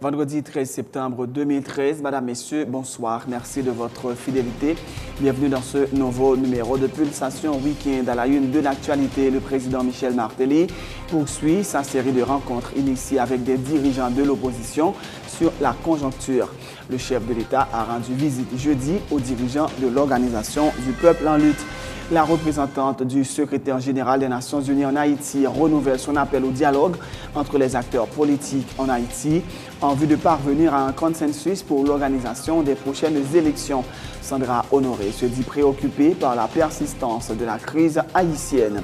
Vendredi 13 septembre 2013, Madame, Messieurs, bonsoir. Merci de votre fidélité. Bienvenue dans ce nouveau numéro de Pulsation Week-end. À la une de l'actualité, le président Michel Martelly poursuit sa série de rencontres initiées avec des dirigeants de l'opposition sur la conjoncture. Le chef de l'État a rendu visite jeudi aux dirigeants de l'Organisation du peuple en lutte. La représentante du secrétaire général des Nations Unies en Haïti renouvelle son appel au dialogue entre les acteurs politiques en Haïti en vue de parvenir à un consensus pour l'organisation des prochaines élections. Sandra Honoré se dit préoccupée par la persistance de la crise haïtienne.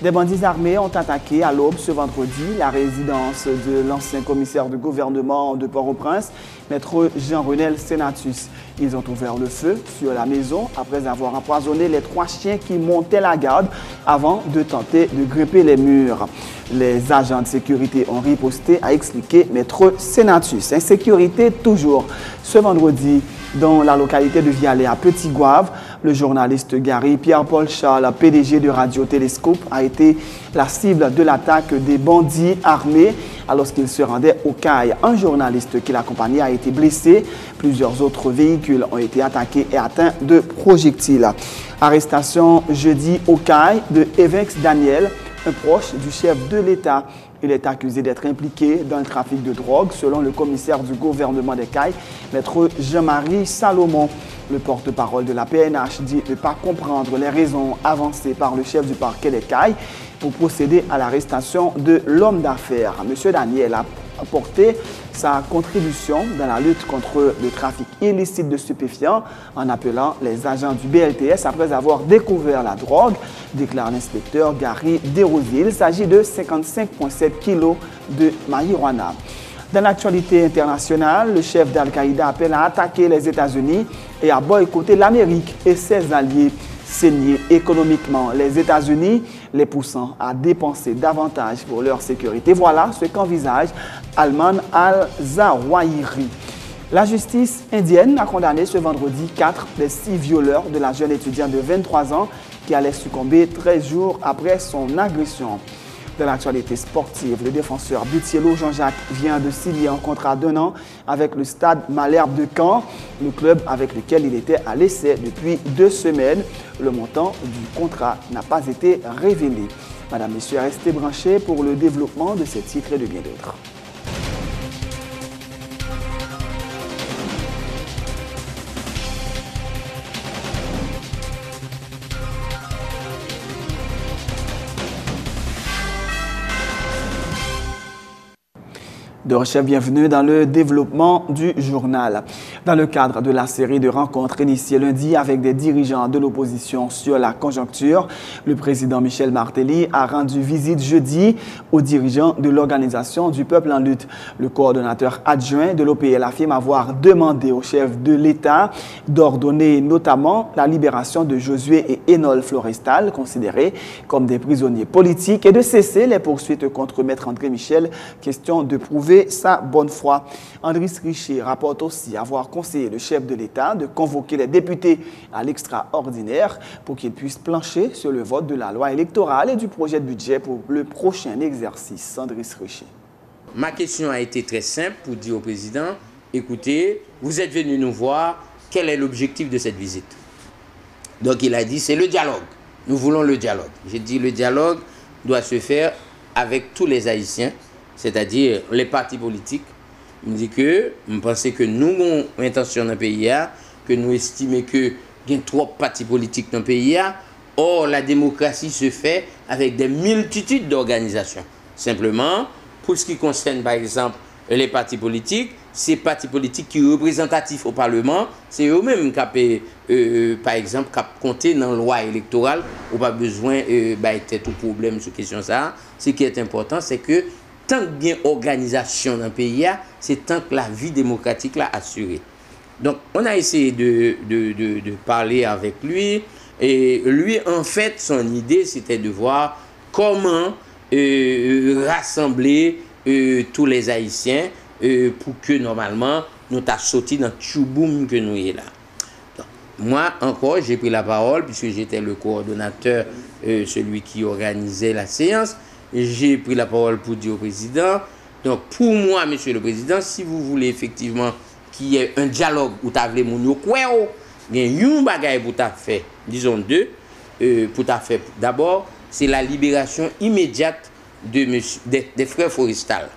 Des bandits armés ont attaqué à l'aube ce vendredi la résidence de l'ancien commissaire de gouvernement de Port-au-Prince, maître Jean-Renel Senatus. Ils ont ouvert le feu sur la maison après avoir empoisonné les 3 chiens qui montaient la garde avant de tenter de grimper les murs. Les agents de sécurité ont riposté, a expliqué maître Senatus. Insécurité toujours. Ce vendredi, dans la localité de Vialet à Petit-Goâve, le journaliste Gary Pierre-Paul Charles, PDG de Radio Télescope, a été la cible de l'attaque des bandits armés alors qu'il se rendait au CAI. Un journaliste qui l'accompagnait a été blessé. Plusieurs autres véhicules ont été attaqués et atteints de projectiles. Arrestation jeudi au CAI de Evex Daniel, un proche du chef de l'État. Il est accusé d'être impliqué dans le trafic de drogue, selon le commissaire du gouvernement des Cayes, maître Jean-Marie Salomon. Le porte-parole de la PNH dit ne pas comprendre les raisons avancées par le chef du parquet des Cayes pour procéder à l'arrestation de l'homme d'affaires. M. Daniel a apporté sa contribution dans la lutte contre le trafic illicite de stupéfiants en appelant les agents du BLTS après avoir découvert la drogue, déclare l'inspecteur Gary Desrosiers. Il s'agit de 55,7 kg de marijuana. Dans l'actualité internationale, le chef d'Al-Qaïda appelle à attaquer les États-Unis et à boycotter l'Amérique et ses alliés. Saigner économiquement les États-Unis, les poussant à dépenser davantage pour leur sécurité. Voilà ce qu'envisage Ayman al-Zawahiri. La justice indienne a condamné ce vendredi 4 des 6 violeurs de la jeune étudiante de 23 ans qui allait succomber 13 jours après son agression. Dans l'actualité sportive, le défenseur Butiello Jean-Jacques vient de signer un contrat d'1 an avec le Stade Malherbe de Caen, le club avec lequel il était à l'essai depuis 2 semaines. Le montant du contrat n'a pas été révélé. Madame, Messieurs, restez branchés pour le développement de ces titres et de bien d'autres. De recherche, bienvenue dans le développement du journal. Dans le cadre de la série de rencontres initiées lundi avec des dirigeants de l'opposition sur la conjoncture, le président Michel Martelly a rendu visite jeudi aux dirigeants de l'Organisation du peuple en lutte. Le coordonnateur adjoint de l'OPL affirme avoir demandé au chef de l'État d'ordonner notamment la libération de Josué et Enol Florestal, considérés comme des prisonniers politiques, et de cesser les poursuites contre Maître André Michel, question de prouver sa bonne foi. Andris Richer rapporte aussi avoir conseillé le chef de l'État de convoquer les députés à l'extraordinaire pour qu'ils puissent plancher sur le vote de la loi électorale et du projet de budget pour le prochain exercice. Andris Richer. Ma question a été très simple pour dire au président, écoutez, vous êtes venu nous voir, quel est l'objectif de cette visite? Donc il a dit, c'est le dialogue. Nous voulons le dialogue. J'ai dit, le dialogue doit se faire avec tous les Haïtiens, c'est-à-dire les partis politiques. Il me dit que, je pense que nous avons intention dans le pays, que nous estimons que il y a trop de partis politiques dans le pays. Or, la démocratie se fait avec des multitudes d'organisations. Simplement, pour ce qui concerne, par exemple, les partis politiques, ces partis politiques qui sont représentatifs au Parlement, c'est eux-mêmes qui, par exemple, qui comptent dans la loi électorale, ou pas besoin de tout problème sur cette question. Ce qui est important, c'est que tant qu'il y a une organisation dans le pays, c'est tant que la vie démocratique l'a assurée. Donc, on a essayé de parler avec lui. Et lui, en fait, son idée, c'était de voir comment rassembler tous les Haïtiens pour que, normalement, nous t'as sorti dans le chouboum que nous y là. Donc, moi, encore, j'ai pris la parole, puisque j'étais le coordonnateur, celui qui organisait la séance. J'ai pris la parole pour dire au président, Donc, pour moi, Monsieur le Président, si vous voulez effectivement qu'il y ait un dialogue où tu as voulu mon quoi, il y a un bagage pour ta fait, disons deux, pour ta fait. D'abord, c'est la libération immédiate des frères forestales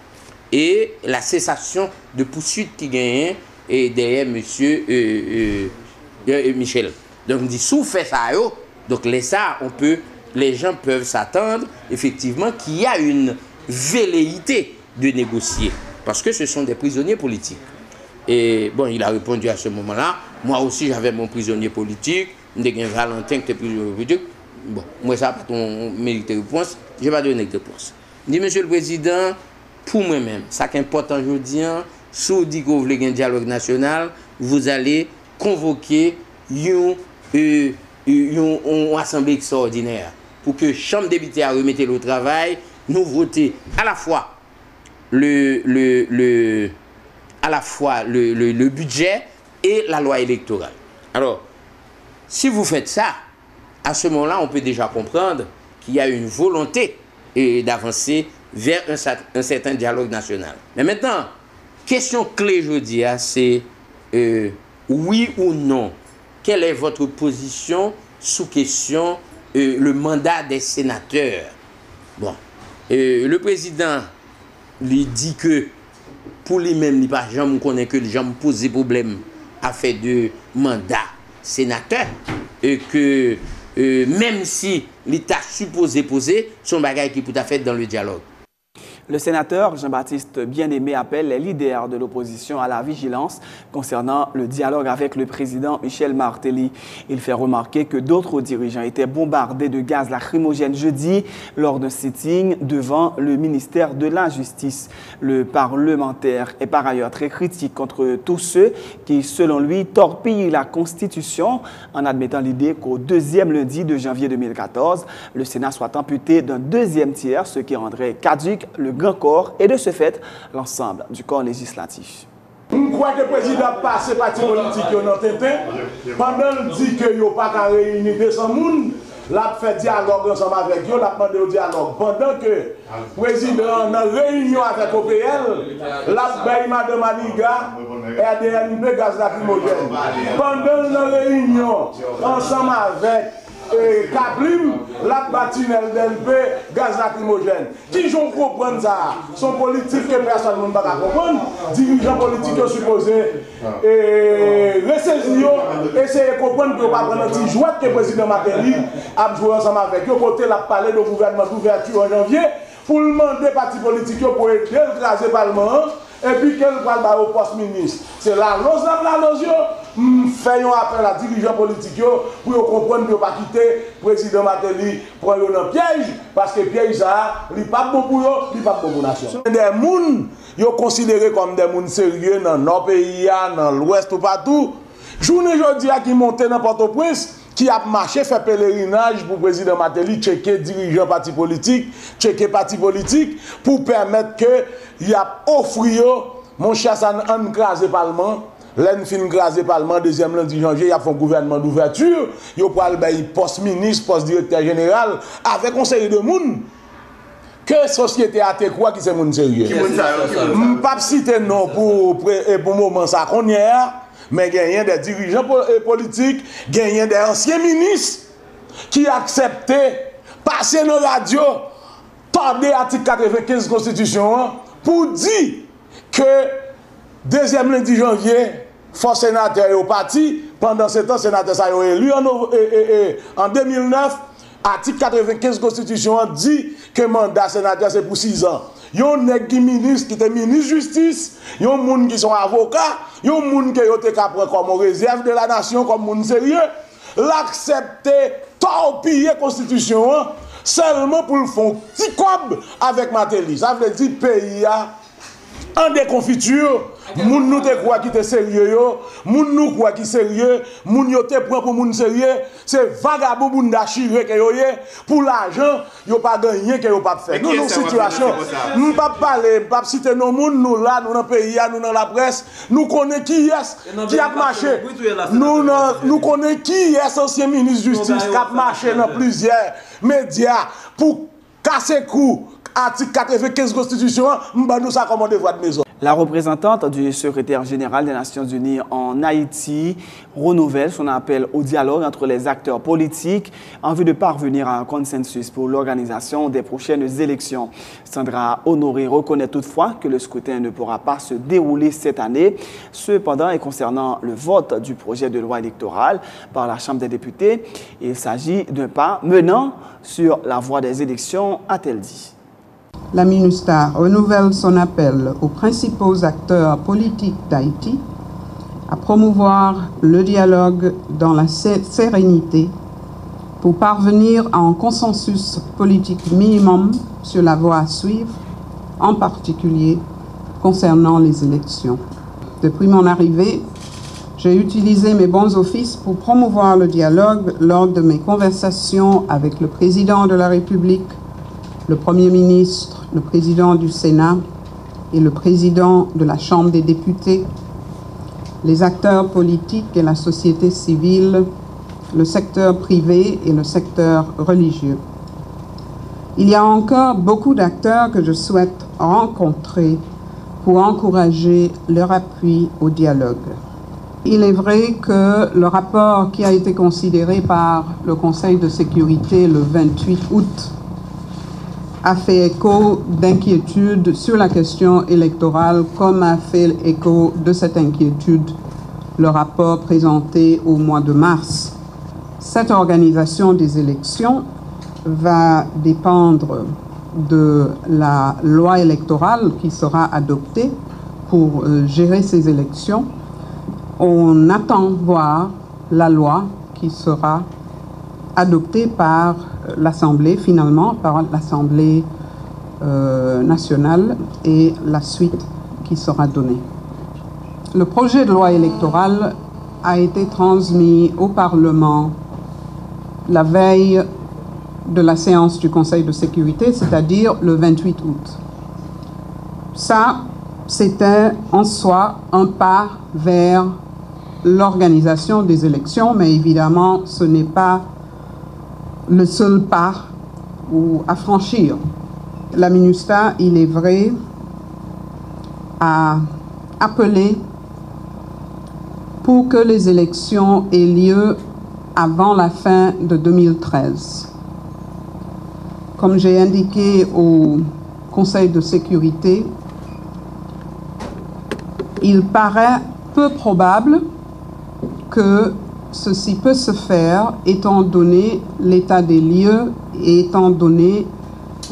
et la cessation de poursuites qui gagnent derrière Monsieur Michel. Donc, on dit, sous fait ça, donc les gens peuvent s'attendre effectivement qu'il y a une velléité de négocier, parce que ce sont des prisonniers politiques. Et bon, il a répondu à ce moment-là. Moi aussi, j'avais mon prisonnier politique. J'ai Valentin qui était prisonnier politique. Bon, moi, ça n'a pas ton mérite de réponse. Je ne vais pas donner de réponse. Je dis, Monsieur le Président, pour moi-même, ça qui est important aujourd'hui, si vous dites que vous voulez un dialogue national, vous allez convoquer une assemblée extraordinaire pour que la Chambre des députés remette le travail, nous voter à la fois le budget et la loi électorale. Alors, si vous faites ça, à ce moment-là, on peut déjà comprendre qu'il y a une volonté d'avancer vers un certain dialogue national. Mais maintenant, question clé, je dis, c'est oui ou non. Quelle est votre position sous question le mandat des sénateurs? Bon, le président lui dit que pour lui-même, il n'a pas jamais connaît que les gens posent des problèmes à faire de mandat sénateur et que même si l'État supposé poser, son bagage qui peut être fait dans le dialogue. Le sénateur Jean-Baptiste Bien-Aimé appelle les leaders de l'opposition à la vigilance concernant le dialogue avec le président Michel Martelly. Il fait remarquer que d'autres dirigeants étaient bombardés de gaz lacrymogène jeudi lors d'un sitting devant le ministère de la Justice. Le parlementaire est par ailleurs très critique contre tous ceux qui, selon lui, torpillent la Constitution en admettant l'idée qu'au deuxième lundi de janvier 2014, le Sénat soit amputé d'un deuxième tiers, ce qui rendrait caduque le grand corps et de ce fait l'ensemble du corps législatif. Je crois que le président passe les partis politiques dans Tintin. Pendant qu'il dit qu'il n'y a pas qu'à réunir 200 personnes, il a fait dialogue ensemble avec eux, il a demandé au dialogue. Pendant que le président en réunion avec OPL, il a payé Mme Maniga et RDNP gaz lacrymogène. Pendant la réunion ensemble avec Kablim, la batinelle d'LP, gaz lacrymogène. Qui j'en comprendre ça? Son politique que personne ne va comprendre. Dirigeants politiques supposés ressaisir, essayer de comprendre que nous ne pas prendre un petit jouet que le président Martelly a joué ensemble avec eux. Côté la parlé de gouvernement d'ouverture en janvier pour demander partis politiques pour aider le écraser le Parlement. Et puis qu'elle va au poste ministre. C'est la loge, faisons appel à dirigeants politiques pour comprendre que ne pas quitter le président Martelly pour aller dans le piège, parce que le piège, il n'est pas bon pour eux, il n'est pas bon pour la nation. Des gens sont considérés comme des gens sérieux dans nos pays, dans l'ouest ou partout. Journée aujourd'hui qui monte dans Port-au-Prince, qui a marché, fait pèlerinage pour le président Martelly, checker dirigeants partis politiques, checker partis politiques, pour permettre que il a offert, mon cher, ça a crasé le Parlement. L'en fin crasé le Parlement, deuxième lundi janvier, il y a fait un gouvernement d'ouverture, il y a un poste ministre, poste directeur général, avec un série de monde. Que société a été quoi qui c'est mon sérieux? Je ne vais pas citer non pour le moment ça qu'on y a. Mais il y a des dirigeants politiques, il y a des anciens ministres qui acceptaient passer dans la radio, tarder l'article 95 de la Constitution pour dire que deuxième lundi janvier, force sénateur est au parti. Pendant ce temps, sénateur a été élu en 2009. Article 95 de la Constitution dit que le mandat sénateur c'est pour 6 ans. Il y a un ministre qui était ministre de justice, il y a des gens qui sont avocats, il y a des gens qui ont été comme réserve de la nation, comme gens sérieux. L'accepter, torpiller la Constitution seulement pour le faire petit cob avec Martelly. Ça veut dire pays en déconfiture. Moun nou te croit qui te sérieux, moun nou croit qui sérieux, moun yo te prend pour moun sérieux, c'est vagabond moun d'achiré que yo pour l'argent, yo pas gagné que yo pas faire. Nous dans situation, nous pas parler, pas citer nos moun nous là, nous dans pays, nous dans la presse, nous connaît qui est qui a marché. Nous connaît qui est ancien ministre de justice qui a marché dans plusieurs médias pour casser cou article 95 Constitution, nous ça comme devoir de maison. La représentante du secrétaire général des Nations Unies en Haïti renouvelle son appel au dialogue entre les acteurs politiques en vue de parvenir à un consensus pour l'organisation des prochaines élections. Sandra Honoré reconnaît toutefois que le scrutin ne pourra pas se dérouler cette année. Cependant, et concernant le vote du projet de loi électorale par la Chambre des députés, il s'agit d'un pas menant sur la voie des élections, a-t-elle dit. La MINUSTAH renouvelle son appel aux principaux acteurs politiques d'Haïti à promouvoir le dialogue dans la sérénité pour parvenir à un consensus politique minimum sur la voie à suivre, en particulier concernant les élections. Depuis mon arrivée, j'ai utilisé mes bons offices pour promouvoir le dialogue lors de mes conversations avec le président de la République, le Premier ministre, le président du Sénat et le président de la Chambre des députés, les acteurs politiques et la société civile, le secteur privé et le secteur religieux. Il y a encore beaucoup d'acteurs que je souhaite rencontrer pour encourager leur appui au dialogue. Il est vrai que le rapport qui a été considéré par le Conseil de sécurité le 28 août a fait écho d'inquiétude sur la question électorale, comme a fait écho de cette inquiétude le rapport présenté au mois de mars. Cette organisation des élections va dépendre de la loi électorale qui sera adoptée pour gérer ces élections. On attend voir la loi qui sera adoptée par l'Assemblée, finalement, par l'Assemblée nationale et la suite qui sera donnée. Le projet de loi électorale a été transmis au Parlement la veille de la séance du Conseil de sécurité, c'est-à-dire le 28 août. Ça, c'était en soi un pas vers l'organisation des élections, mais évidemment, ce n'est pas le seul pas à franchir. La MINUSTAH, il est vrai, a appelé pour que les élections aient lieu avant la fin de 2013. Comme j'ai indiqué au Conseil de sécurité, il paraît peu probable que ceci peut se faire étant donné l'état des lieux et étant donné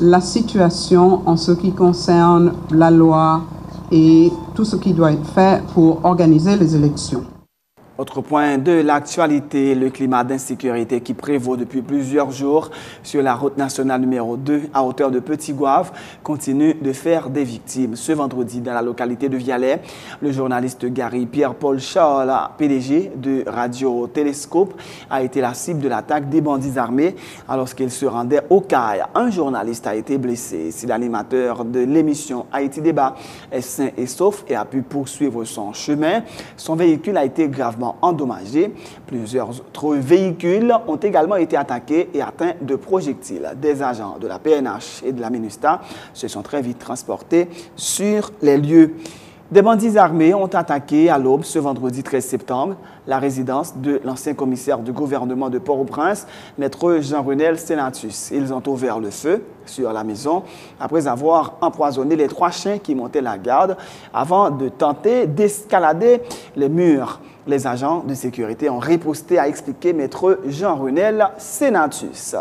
la situation en ce qui concerne la loi et tout ce qui doit être fait pour organiser les élections. Autre point de l'actualité, le climat d'insécurité qui prévaut depuis plusieurs jours sur la route nationale numéro 2 à hauteur de Petit-Goâve continue de faire des victimes. Ce vendredi, dans la localité de Vialet, le journaliste Gary Pierre-Paul Charles, PDG de Radio Télescope, a été la cible de l'attaque des bandits armés alors qu'il se rendait au CAI. Un journaliste a été blessé. Si l'animateur de l'émission Haïti Débat est sain et sauf et a pu poursuivre son chemin, son véhicule a été gravement endommagés. Plusieurs autres véhicules ont également été attaqués et atteints de projectiles. Des agents de la PNH et de la MINUSTAH se sont très vite transportés sur les lieux. Des bandits armés ont attaqué à l'aube ce vendredi 13 septembre la résidence de l'ancien commissaire du gouvernement de Port-au-Prince, maître Jean-Renel Senatus. Ils ont ouvert le feu sur la maison après avoir empoisonné les 3 chiens qui montaient la garde avant de tenter d'escalader les murs. Les agents de sécurité ont riposté, a expliqué maître Jean-Renel Senatus.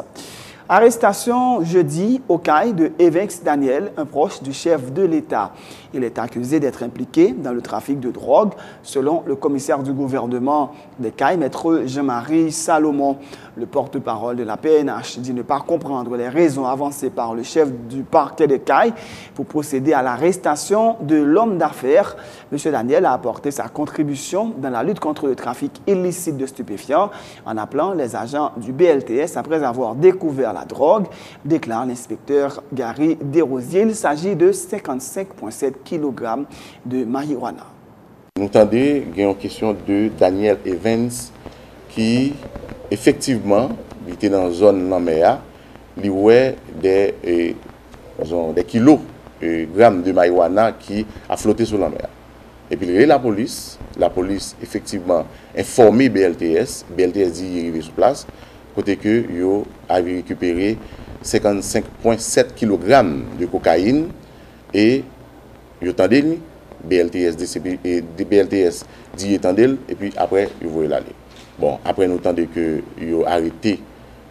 Arrestation jeudi au CAI de Evex Daniel, un proche du chef de l'État. Il est accusé d'être impliqué dans le trafic de drogue, selon le commissaire du gouvernement des CAI, maître Jean-Marie Salomon. Le porte-parole de la PNH dit ne pas comprendre les raisons avancées par le chef du parquet des CAI pour procéder à l'arrestation de l'homme d'affaires. M. Daniel a apporté sa contribution dans la lutte contre le trafic illicite de stupéfiants en appelant les agents du BLTS après avoir découvert la drogue, déclare l'inspecteur Gary Desrosiers. Il s'agit de 55,7 kg de marijuana. Nous entendons, il y a une question de Daniel Evans qui, effectivement, il était dans la zone Naméa, il y a des des kilogrammes de marijuana qui a flotté sur la mer. Et puis la police effectivement informé BLTS dit y arrivé sur place, côté que yo avait récupéré 55,7 kg de cocaïne et yo tendel BLTS dit tendel et puis après yo voyait l'aller. Bon, après nous tendez que yo arrêté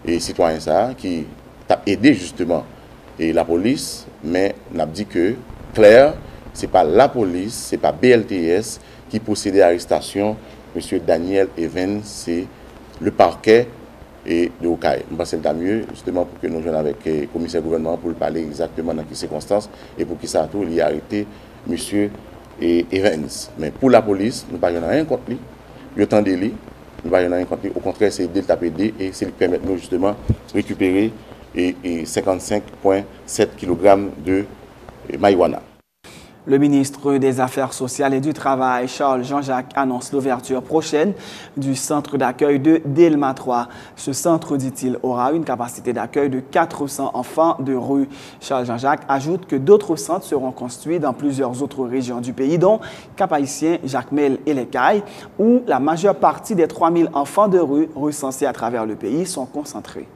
et citoyen ça qui t'a aidé justement et la police, mais n'a dit que clair, c'est pas la police, c'est pas BLTS qui procédait à l'arrestation monsieur Daniel Evans, c'est le parquet et de Okaï. Je pense que c'est mieux justement pour que nous jouions avec le commissaire gouvernement pour parler exactement dans quelles circonstances et pour qui ça a tout il a arrêté monsieur Evans. Mais pour la police, nous n'avons rien contre lui. Il y a autant de lui, nous n'avons rien contre lui. Au contraire, c'est Delta PD et c'est lui qui permet nous justement de récupérer 55,7 kg de marijuana. Le ministre des Affaires sociales et du Travail, Charles Jean-Jacques, annonce l'ouverture prochaine du centre d'accueil de Delma 3. Ce centre, dit-il, aura une capacité d'accueil de 400 enfants de rue. Charles Jean-Jacques ajoute que d'autres centres seront construits dans plusieurs autres régions du pays, dont Cap-Haïtien, Jacmel et Les Cayes, où la majeure partie des 3000 enfants de rue recensés à travers le pays sont concentrés.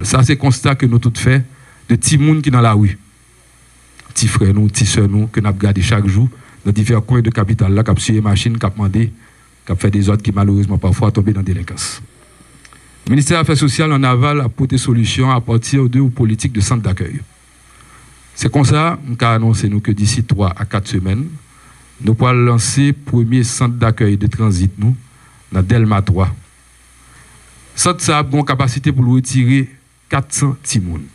Ça, c'est le constat que nous tous faisons de petits monde qui sont dans la rue. Petits frères, nous, petits soeurs, nous, que nous regardons chaque jour dans différents coins de capitale, là, qui ont suivi les machines, qui ont demandé, qui ont fait des ordres qui, malheureusement, parfois tombent dans la délinquance. Le ministère des Affaires sociales en aval a apporté solution à partir de politiques de centre d'accueil. C'est comme ça qu'on a annoncé nous que d'ici 3 à 4 semaines, nous pourrons lancer le premier centre d'accueil de transit nous, dans Delma 3. Centre ça a une capacité pour retirer 400 timounes.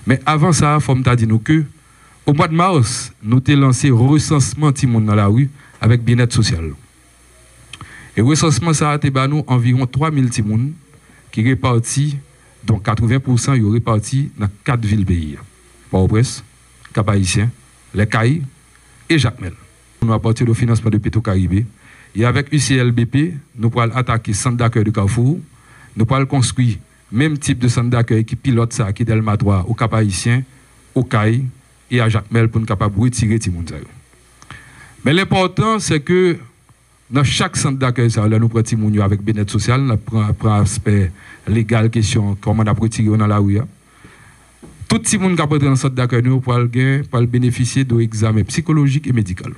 Mais avant ça, il faut me dire que au mois de mars, nous avons lancé le recensement timounes dans la rue avec bien-être social. Et le recensement ça a été environ 3000 timounes qui répartis, dont 80% sont répartis dans 4 villes pays. Port-au-Prince, Cap-Haïtien, Les Cayes et Jacmel. Nous avons partir du financement de Petro-Caribé. Et avec UCLBP, nous pourrons attaquer le centre d'accueil de Carrefour. Nous pourrons construire le même type de centre d'accueil qui pilote ça, qui est Delma 3, au Cap-Haïtien, au Cayes et à Jacmel pour nous capables de retirer les gens. Mais l'important, c'est que dans chaque centre d'accueil, là, nous prenons les gens avec bien-être social, nous prenons l'aspect légal, question, comment on a retiré dans la rue. Tout le monde qui a pris dans le centre d'accueil, nous pourrons bénéficier d'examens psychologiques et médicaux.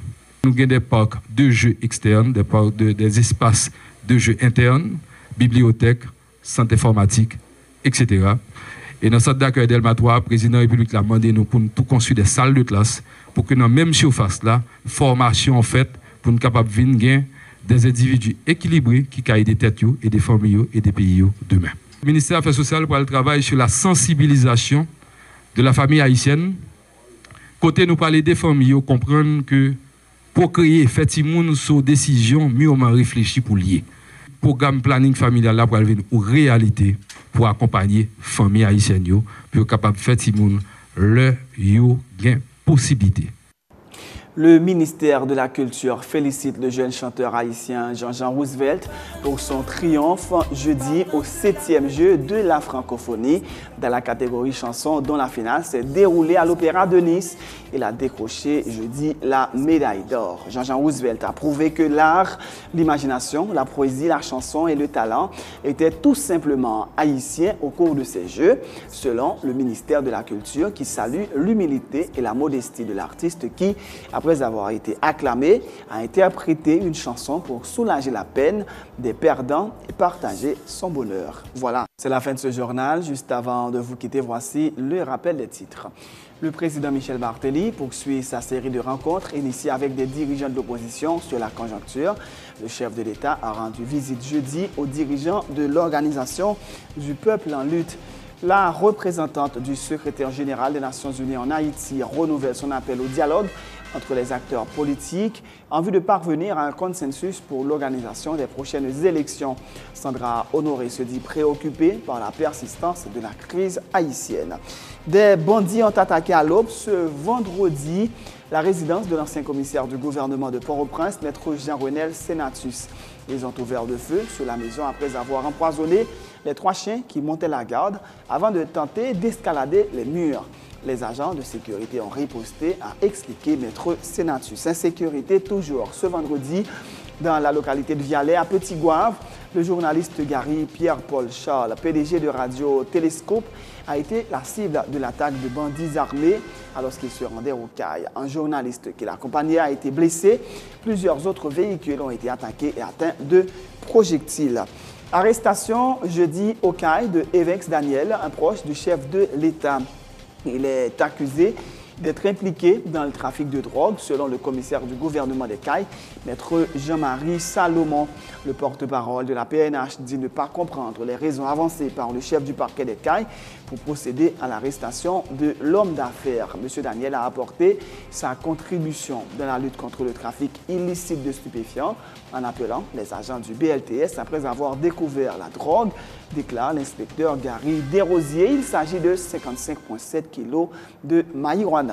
Nous avons des parcs de jeux externes, des espaces de jeux internes, bibliothèques, centre informatique, etc. Et dans le centre d'accueil Delma 3, le président de la République a demandé nous pour tout construire des salles de classe pour que dans la même surface là, formation en fait pour nous capables de venir des individus équilibrés qui caillent des têtes et des familles et des pays demain. Le ministère des Affaires sociales pour le travail sur la sensibilisation de la famille haïtienne. Côté nous parler des familles, comprendre que pour créer effectivement sur décision mieux réfléchi pour lier. Programme planning familial là pour aller en réalité pour accompagner famille haïtienne pour capable faire timoun le yo gain possibilité. Le ministère de la Culture félicite le jeune chanteur haïtien Jean-Jean Roosevelt pour son triomphe jeudi au 7e jeu de la francophonie dans la catégorie chanson dont la finale s'est déroulée à l'Opéra de Nice. Il a décroché jeudi la médaille d'or. Jean-Jean Roosevelt a prouvé que l'art, l'imagination, la poésie, la chanson et le talent étaient tout simplement haïtiens au cours de ces jeux, selon le ministère de la Culture qui salue l'humilité et la modestie de l'artiste qui, après avoir été acclamé, a interprété une chanson pour soulager la peine des perdants et partager son bonheur. Voilà, c'est la fin de ce journal. Juste avant de vous quitter, voici le rappel des titres. Le président Michel Martelly poursuit sa série de rencontres initiées avec des dirigeants de l'opposition sur la conjoncture. Le chef de l'État a rendu visite jeudi aux dirigeants de l'Organisation du peuple en lutte. La représentante du secrétaire général des Nations Unies en Haïti renouvelle son appel au dialogue entre les acteurs politiques en vue de parvenir à un consensus pour l'organisation des prochaines élections. Sandra Honoré se dit préoccupée par la persistance de la crise haïtienne. Des bandits ont attaqué à l'aube ce vendredi la résidence de l'ancien commissaire du gouvernement de Port-au-Prince, maître Jean-Renel Senatus. Ils ont ouvert le feu sur la maison après avoir empoisonné les 3 chiens qui montaient la garde avant de tenter d'escalader les murs. Les agents de sécurité ont riposté, a expliqué Maître Senatus. Insécurité toujours ce vendredi dans la localité de Vialet à Petit-Goâve. Le journaliste Gary Pierre-Paul Charles, PDG de Radio Télescope, a été la cible de l'attaque de bandits armés alors qu'il se rendait au CAI. Un journaliste qui l'accompagnait a été blessé. Plusieurs autres véhicules ont été attaqués et atteints de projectiles. Arrestation jeudi au CAI de Evex Daniel, un proche du chef de l'État. Il est accusé d'être impliqué dans le trafic de drogue, selon le commissaire du gouvernement des Cayes, Maître Jean-Marie Salomon. Le porte-parole de la PNH dit ne pas comprendre les raisons avancées par le chef du parquet des Cayes pour procéder à l'arrestation de l'homme d'affaires. M. Daniel a apporté sa contribution dans la lutte contre le trafic illicite de stupéfiants en appelant les agents du BLTS après avoir découvert la drogue, déclare l'inspecteur Gary Desrosiers. Il s'agit de 55,7 kg de marijuana.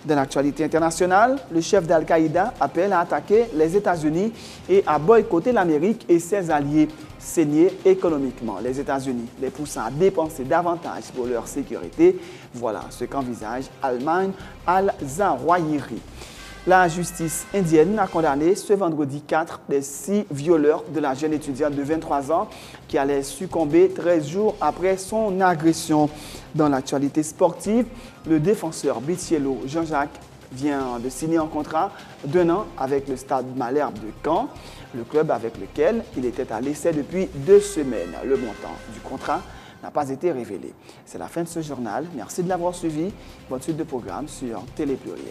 Dans l'actualité internationale, le chef d'Al-Qaïda appelle à attaquer les États-Unis et à boycotter l'Amérique et ses alliés saignés économiquement. Les États-Unis les poussant à dépenser davantage pour leur sécurité. Voilà ce qu'envisage Ayman al-Zawahiri. La justice indienne a condamné ce vendredi 4 des 6 violeurs de la jeune étudiante de 23 ans qui allait succomber 13 jours après son agression. Dans l'actualité sportive, le défenseur Bichielo Jean-Jacques vient de signer un contrat d'1 an avec le Stade Malherbe de Caen, le club avec lequel il était à l'essai depuis 2 semaines. Le montant du contrat n'a pas été révélé. C'est la fin de ce journal. Merci de l'avoir suivi. Bonne suite de programme sur Télé Pluriel.